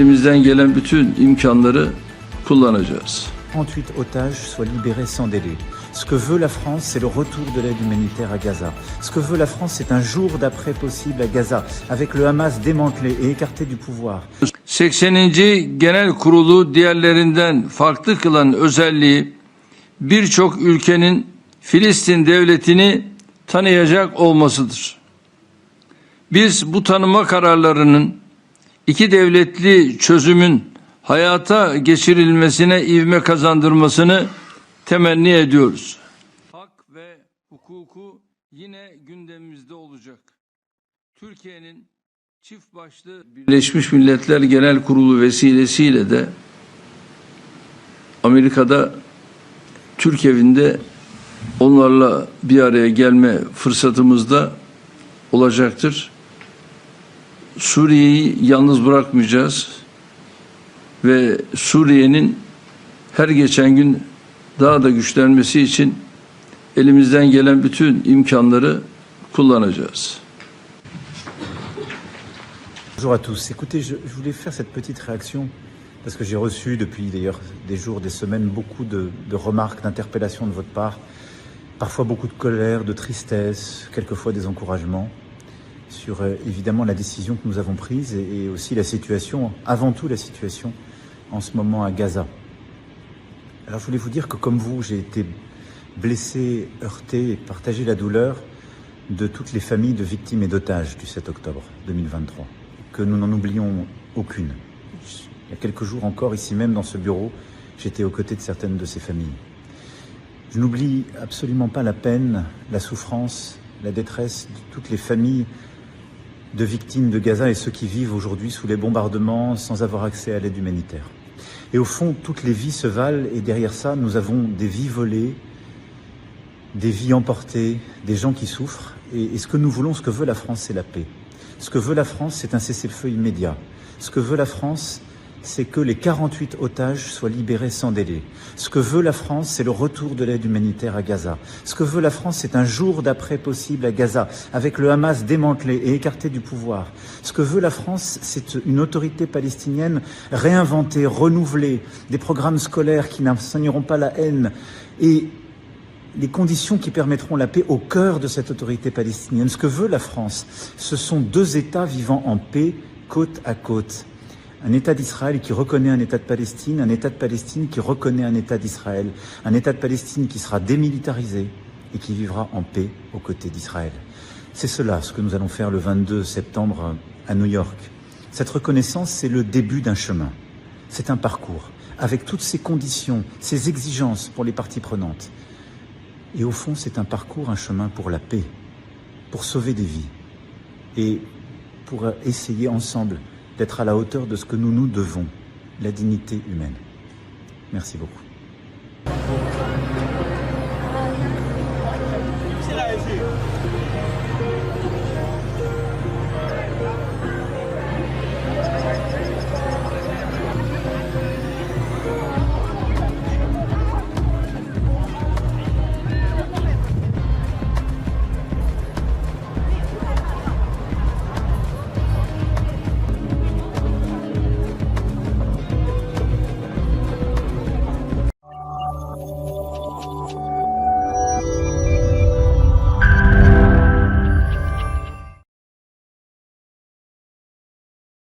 elimizden gelen bütün imkanları kullanacağız. 38 otages soient libérés sans délai. Ce que veut la France, c'est le retour de l'aide humanitaire à Gaza. Ce que veut la France, c'est un jour d'après possible à Gaza, avec le Hamas démantelé et écarté du pouvoir. 80. Genel Kurulu diğerlerinden farklı kılan özelliği birçok ülkenin Filistin devletini tanıyacak olmasıdır. Biz bu tanıma kararlarının iki devletli çözümün hayata geçirilmesine ivme kazandırmasını temenni ediyoruz. Hak ve hukuku yine gündemimizde olacak. Türkiye'nin çift başlı Birleşmiş Milletler Genel Kurulu vesilesiyle de Amerika'da Türk evinde onlarla bir araya gelme fırsatımız da olacaktır. Suriye'yi yalnız bırakmayacağız ve Suriye'nin her geçen gün daha da güçlenmesi için elimizden gelen bütün imkanları kullanacağız. Bonjour à tous. Écoutez, je voulais faire cette petite réaction parce que j'ai reçu depuis d'ailleurs des jours, des semaines, beaucoup de remarques, d'interpellations de votre part, parfois beaucoup de colère, de tristesse, quelquefois des encouragements sur évidemment la décision que nous avons prise et aussi la situation, avant tout la situation en ce moment à Gaza. Alors je voulais vous dire que comme vous, j'ai été blessé, heurté et partagé la douleur de toutes les familles de victimes et d'otages du 7 octobre 2023. Que nous n'en oublions aucune. Il y a quelques jours encore, ici même dans ce bureau, j'étais aux côtés de certaines de ces familles. Je n'oublie absolument pas la peine, la souffrance, la détresse de toutes les familles de victimes de Gaza et ceux qui vivent aujourd'hui sous les bombardements sans avoir accès à l'aide humanitaire. Et au fond, toutes les vies se valent et derrière ça, nous avons des vies volées, des vies emportées, des gens qui souffrent. Et ce que nous voulons, ce que veut la France, c'est la paix. Ce que veut la France, c'est un cessez-le-feu immédiat. Ce que veut la France, c'est que les 48 otages soient libérés sans délai. Ce que veut la France, c'est le retour de l'aide humanitaire à Gaza. Ce que veut la France, c'est un jour d'après possible à Gaza, avec le Hamas démantelé et écarté du pouvoir. Ce que veut la France, c'est une autorité palestinienne réinventée, renouvelée, des programmes scolaires qui n'enseigneront pas la haine et les conditions qui permettront la paix au cœur de cette autorité palestinienne. Ce que veut la France, ce sont deux États vivant en paix, côte à côte. Un État d'Israël qui reconnaît un État de Palestine, un État de Palestine qui reconnaît un État d'Israël, un État de Palestine qui sera démilitarisé et qui vivra en paix aux côtés d'Israël. C'est cela ce que nous allons faire le 22 septembre à New York. Cette reconnaissance, c'est le début d'un chemin. C'est un parcours, avec toutes ces conditions, ces exigences pour les parties prenantes. Et au fond, c'est un parcours, un chemin pour la paix, pour sauver des vies et pour essayer ensemble d'être à la hauteur de ce que nous nous devons, la dignité humaine. Merci beaucoup.